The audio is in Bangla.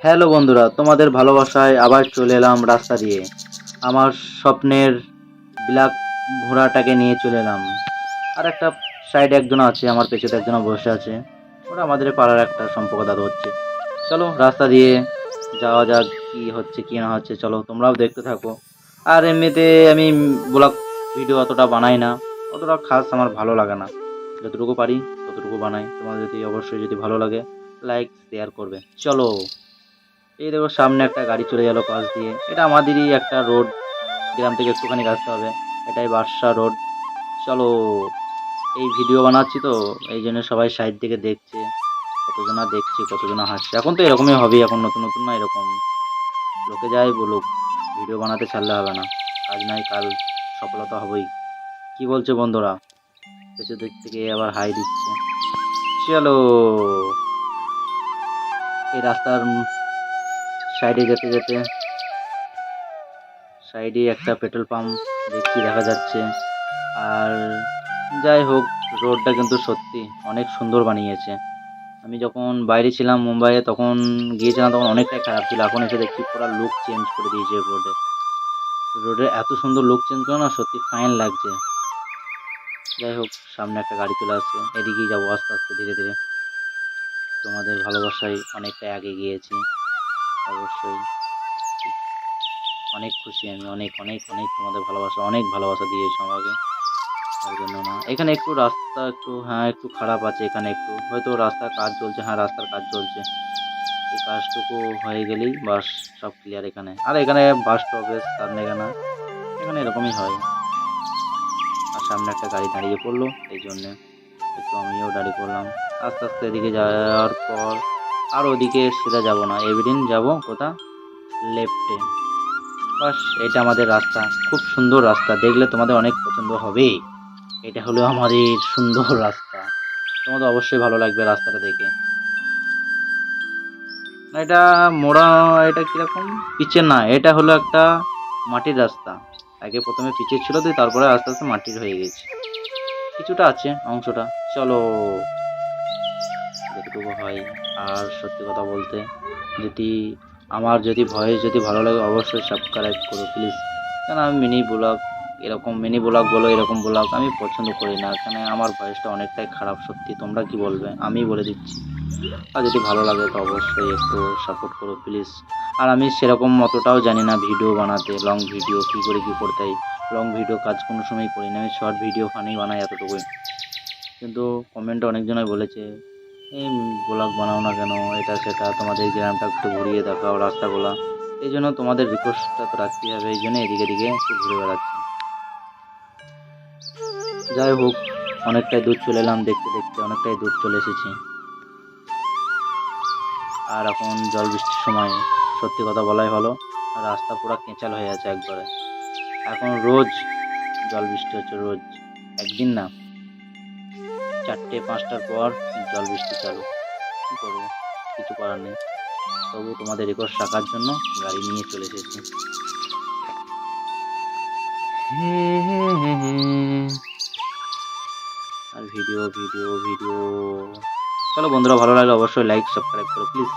হ্যালো বন্ধুরা, তোমাদের ভালোবাসায় আবার চলে এলাম রাস্তা দিয়ে। আমার স্বপ্নের ব্ল্যাক ঘোড়াটাকে নিয়ে চলে এলাম। আর একটা সাইডে একজন আছে, আমার পেছনে একজন বসে আছে। ওরা আমাদের পাড়ার একটা সম্পর্ক দাদু হচ্ছে। চলো রাস্তা দিয়ে যাওয়া যাক, কি হচ্ছে কি না হচ্ছে, চলো তোমরাও দেখতে থাকো। আর এমনিতে আমি ব্লগ ভিডিও অতটা বানাই না, অতটা খাস আমার ভালো লাগে না। যতটুকু পারি ততটুকু বানাই। তোমাদের যদি অবশ্যই যদি ভালো লাগে, লাইক শেয়ার করবে। চলো, এই দেখো সামনে একটা গাড়ি চলে গেল পাশ দিয়ে। এটা আমাদেরই একটা রোড, গ্রাম থেকে একটুখানি আসতে হবে। এটাই বাদশা রোড। চলো, এই ভিডিও বানাচ্ছি তো এই জন্য সবাই সাইড থেকে দেখছে, কতজনা দেখছে কতজনা হাসছে। এখন তো এরকমই হবে, এখন নতুন নতুন না এরকম। লোকে যাই বলুক, ভিডিও বানাতে ছাড়লে হবে না। আজ নাই কাল সফলতা হবেই। কি বলছে বন্ধুরা? পেছন দিক থেকে আবার হাই দিচ্ছে। চলো, এই রাস্তার সাইডে যেতে যেতে সাইডে একটা পেট্রোল পাম্প দেখছি, দেখা যাচ্ছে। আর যাই হোক, রোডটা কিন্তু সত্যি অনেক সুন্দর বানিয়েছে। আমি যখন বাইরে ছিলাম মুম্বাইয়ে, তখন গিয়েছিলাম, তখন অনেকটাই খারাপ ছিল। এখন এসে দেখছি পুরো লুক চেঞ্জ করে দিয়েছে রোডে। রোডে এত সুন্দর লুক চেঞ্জ করে না, সত্যি ফাইন লাগছে। যাই হোক, সামনে একটা গাড়ি চলে আসছে, এদিকেই যাবো আস্তে আস্তে ধীরে ধীরে। তোমাদের ভালোবাসায় অনেকটাই আগে গিয়েছি অবশ্যই। অনেক খুশি আমি, অনেক অনেক অনেক তোমাদের ভালোবাসা, অনেক ভালোবাসা দিয়েছো আমাকে। তার জন্য না, এখানে একটু রাস্তা একটু, হ্যাঁ একটু খারাপ আছে। এখানে একটু হয়তো রাস্তার কাজ চলছে, হ্যাঁ রাস্তার কাজ চলছে। এই কাজটুকু হয়ে গেলেই বাস, সব ক্লিয়ার এখানে। আর এখানে বাস স্টপেজ সামনে এখানে, এখানে এরকমই হয়। আর সামনে একটা গাড়ি দাঁড়িয়ে পড়লো, এই জন্যে একটু আমিও দাঁড়িয়ে পড়লাম। আস্তে আস্তে এদিকে যাওয়ার পর আর ওদিকে সিধা যাব না, এভিডিন যাব কোথা, লেফটে। বাস, এটা আমাদের রাস্তা। খুব সুন্দর রাস্তা, দেখলে তোমাদের অনেক পছন্দ হবে। এটা হলো আমাদের সুন্দর রাস্তা, তোমাদের অবশ্যই ভালো লাগবে রাস্তাটা দেখে। না, এটা মোড়া, এটা কিরকম পিচের না, এটা হলো একটা মাটির রাস্তা। আগে প্রথমে পিচের ছিল, দিয়ে তারপরে আস্তে আস্তে মাটির হয়ে গেছে। কিছুটা আছে অংশটা। চলো, যতটুকু হয়। আর সত্যি কথা বলতে, যদি আমার যদি ভয়েস যদি ভালো লাগে, অবশ্যই সাবস্ক্রাইব করো প্লিজ। কেন আমি মিনি ব্লগ, এরকম মিনি ব্লগ বলো, এরকম ব্লগ আমি পছন্দ করি না। কেন আমার ভয়েসটা অনেকটাই খারাপ, সত্যি। তোমরা কি বলবে আমি বলে দিচ্ছি। আর যদি ভালো লাগে তো অবশ্যই একটু সাপোর্ট করো প্লিজ। আর আমি সেরকম অতটাও জানি না ভিডিও বানাতে, লং ভিডিও কী করে কী করতে হয়। লং ভিডিও কাজ কোনো সময় করি না, আমি শর্ট ভিডিও ফানি বানাই, এতটুকুই। কিন্তু কমেন্টে অনেকজনই বলেছে, এই ব্লগ বানাও না কেন, এটা সেটা, তোমাদের গ্রামটা একটু ঘুরিয়ে দেখাও রাস্তাগুলা। এই জন্য তোমাদের রিকোয়েস্টটা তো রাখতেই হবে, এই জন্য এদিকে এদিকে একটু ঘুরে বেড়াচ্ছি। যাই হোক, অনেকটাই দূর চলে এলাম, দেখতে দেখতে অনেকটাই দূর চলে এসেছি। আর এখন জল বৃষ্টির সময়, সত্যি কথা বলাই ভালো, রাস্তা পুরো কেঁচাল হয়ে আছে একবারে। এখন রোজ জল বৃষ্টি হচ্ছে, রোজ, একদিন না, 4টে 5টার পর জল বৃষ্টি চালু। কী করবো, কিছু করার নেই। তবু তোমাদের রিকোয়েস্ট রাখার জন্য গাড়ি নিয়ে চলে এসেছি। আর ভিডিও ভিডিও ভিডিও। চলো বন্ধুরা, ভালো লাগলে অবশ্যই লাইক সাবস্ক্রাইব করো প্লিজ।